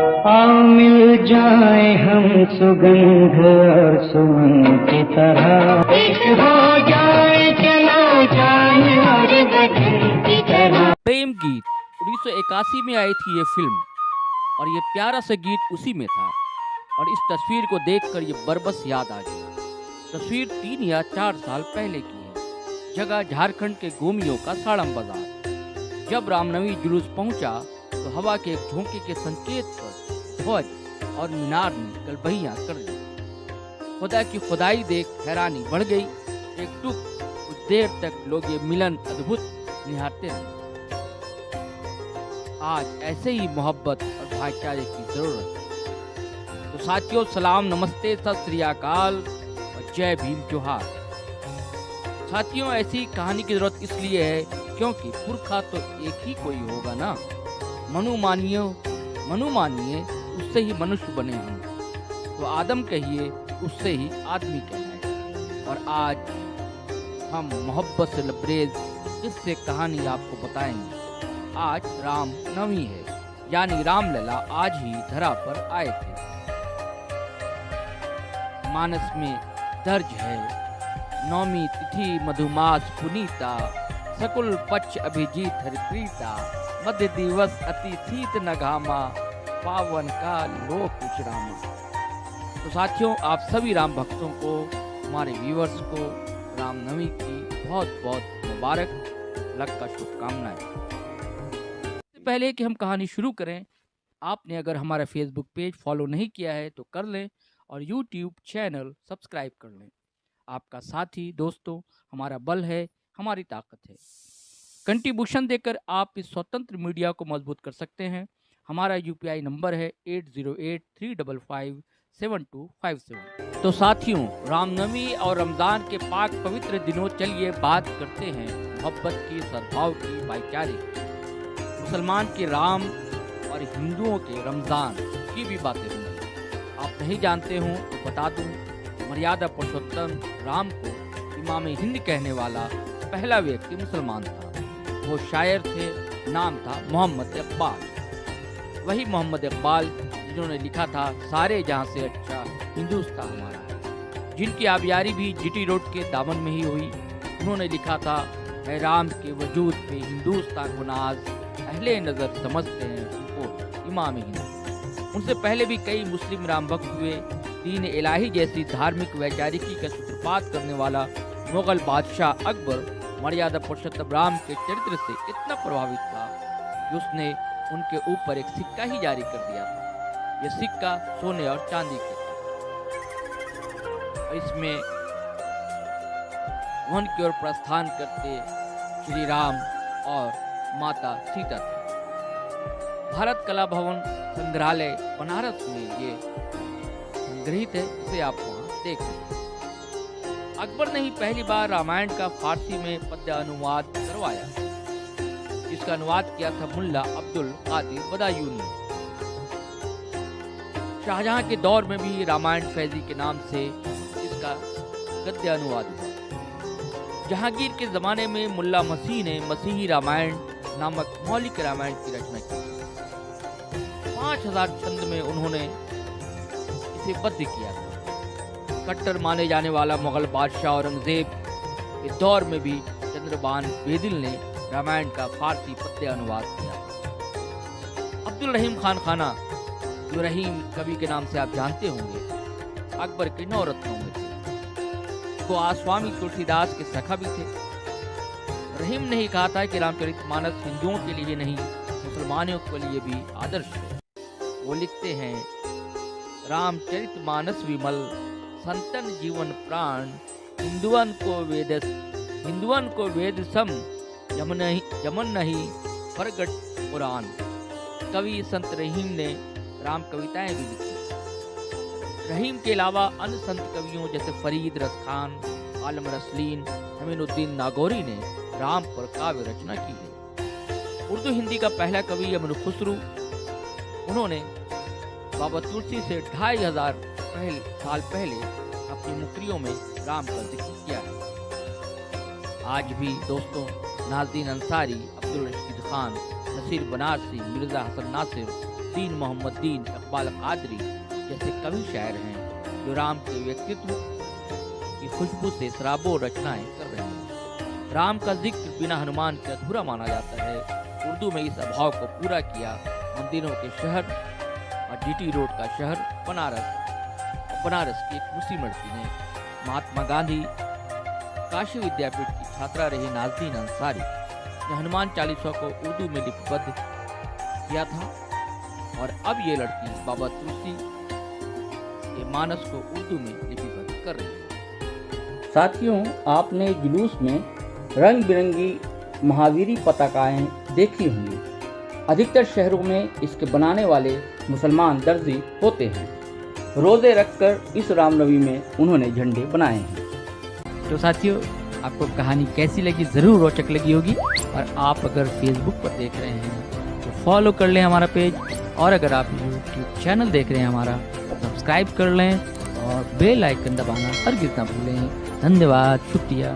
आओ मिल जाए हम सुगंध और सुमन की तरह, एक हो जाए चलो जाने और बदन की तरह। प्रेम गीत 1981 में आई थी ये फिल्म और ये प्यारा सा गीत उसी में था। और इस तस्वीर को देखकर ये बरबस याद आ गया। तस्वीर 3 या 4 साल पहले की है। जगह झारखंड के गोमियों का साड़म बाजार। जब रामनवमी जुलूस पहुंचा तो हवा के एक झोंके के संकेत पर ध्वज और मीनार ने कलबहियां कर दी। खुदा की खुदाई देख हैरानी बढ़ गई। एक टुक कुछ देर तक लोग ये मिलन अद्भुत निहारते रहे। आज ऐसे ही मोहब्बत और भाईचारे की जरूरत है। तो साथियों, सलाम, नमस्ते, सत श्री अकाल और जय भीम जोहार। साथियों, ऐसी कहानी की जरूरत इसलिए है क्योंकि पुरखा तो एक ही कोई होगा ना। मनु मानिए उससे ही मनुष्य बने हम, तो आदम कहिए उससे ही आदमी कहलाए। और आज हम मोहब्बत से लबरेज इससे कहानी आपको बताएंगे। आज राम नवमी है, यानी रामलला आज ही धरा पर आए थे। मानस में दर्ज है नौमी तिथि मधुमास पुनीता, सकुल पक्ष अभिजीत हरिप्रीता, मध्य दिवस अति शीत नघामा, पावन का लोक विश्रामा। तो साथियों, आप सभी राम भक्तों को, हमारे व्यूअर्स को रामनवमी की बहुत बहुत मुबारक लग का शुभकामनाएं। इससे पहले कि हम कहानी शुरू करें, आपने अगर हमारा फेसबुक पेज फॉलो नहीं किया है तो कर लें और यूट्यूब चैनल सब्सक्राइब कर लें। आपका साथी दोस्तों हमारा बल है, हमारी ताकत है। कंट्रीब्यूशन देकर आप इस स्वतंत्र मीडिया को मजबूत कर सकते हैं। हमारा यूपीआई नंबर है 8083557257। तो साथियों, रामनवमी और रमज़ान के पाक पवित्र दिनों, चलिए बात करते हैं मोहब्बत की, सद्भाव की, भाईचारे की। मुसलमान के राम और हिंदुओं के रमज़ान की भी बातें होंगी। आप नहीं जानते हो तो बता दूं, मर्यादा पुरुषोत्तम राम को इमाम हिंद कहने वाला पहला व्यक्ति मुसलमान था। वो शायर थे, नाम था मोहम्मद इकबाल। वही मोहम्मद इकबाल जिन्होंने लिखा था सारे जहां से अच्छा हिंदुस्तान हमारा है, जिनकी आबियारी भी जीटी रोड के दामन में ही हुई। उन्होंने लिखा था, है राम के वजूद पे हिंदुस्तान को नाज, अहले नजर समझते हैं उनको इमाम हिंद। उनसे पहले भी कई मुस्लिम राम भक्त हुए। दीन इलाही जैसी धार्मिक वैचारिकी का सूत्रपात करने वाला मुगल बादशाह अकबर मर्यादा पुरुषोत्तम राम के चरित्र से इतना प्रभावित था कि उसने उनके ऊपर एक सिक्का ही जारी कर दिया था। यह सिक्का सोने और चांदी का था। इसमें वन की ओर प्रस्थान करते श्री राम और माता सीता थे। भारत कला भवन संग्रहालय बनारस में ये संग्रहित है, इसे आप वहाँ देख सकते हैं। अकबर ने ही पहली बार रामायण का फारसी में पद्य अनुवाद करवाया, जिसका अनुवाद किया था मुल्ला अब्दुल कादिर बदायूनी। शाहजहां के दौर में भी रामायण फैजी के नाम से इसका गद्य अनुवाद हुआ। जहांगीर के जमाने में मुल्ला मसीह ने मसीही रामायण नामक मौलिक रामायण की रचना की। 5000 छंद में उन्होंने इसे बद्ध किया था। कट्टर माने जाने वाला मुगल बादशाह औरंगजेब के दौर में भी चंद्रबान बेदिल ने रामायण का फारसी पद्य अनुवाद किया। अब्दुल रहीम खान खाना, जो रहीम कवि के नाम से आप जानते होंगे, अकबर के 9 रत्नों में थे। वो आस्वामी तुलसीदास के सखा भी थे। रहीम ने ही कहा था कि रामचरितमानस हिंदुओं के लिए नहीं, मुसलमानों के लिए भी आदर्श है। वो लिखते हैं, रामचरितमानस विमल संतन जीवन प्राण, हिंदुअन को वेद सम, जमन नहीं प्रगट पुराण। कवि संत रहीम ने राम कविताएं भी लिखी। रहीम के अलावा अन्य संत कवियों जैसे फरीद रस खान, आलम रसलीन, अमीनुद्दीन नागौरी ने राम पर काव्य रचना की है। उर्दू हिंदी का पहला कवि अमीर खुसरू, उन्होंने बाबा तुलसी से 2500 साल पहले अपनी मुकरियों में राम का जिक्र किया है। आज भी दोस्तों, नाज़रीन अंसारी, अब्दुल रशीद खान, नसीर बनारसी, मिर्ज़ा हसन नासिर, नसरुद्दीन मोहम्मदीन इकबाल कादरी जैसे कवि शायर हैं जो राम के व्यक्तित्व की खुशबू से सराबों रचनाएं कर रहे हैं। राम का जिक्र बिना हनुमान के अधूरा माना जाता है। उर्दू में इस अभाव को पूरा किया मंदिरों के शहर और जीटी रोड का शहर बनारस की एक मुस्लिम लड़की ने। महात्मा गांधी काशी विद्यापीठ की छात्रा रही नाज़नीन अंसारी ने हनुमान चालीसा को उर्दू में लिपिबद्ध किया था और अब ये लड़की बाबा तुलसी के मानस को उर्दू में लिपिबद्ध कर रही है। साथियों, आपने जुलूस में रंग बिरंगी महावीरी पताकाएं देखी होंगी। अधिकतर शहरों में इसके बनाने वाले मुसलमान दर्जी होते हैं। रोजे रखकर इस रामनवमी में उन्होंने झंडे बनाए हैं। तो साथियों, आपको कहानी कैसी लगी, ज़रूर रोचक लगी होगी। और आप अगर फेसबुक पर देख रहे हैं तो फॉलो कर लें हमारा पेज, और अगर आप यूट्यूब चैनल देख रहे हैं हमारा, सब्सक्राइब कर लें और बेल आइकन दबाना हरगिज़ ना भूलें। धन्यवाद, शुक्रिया।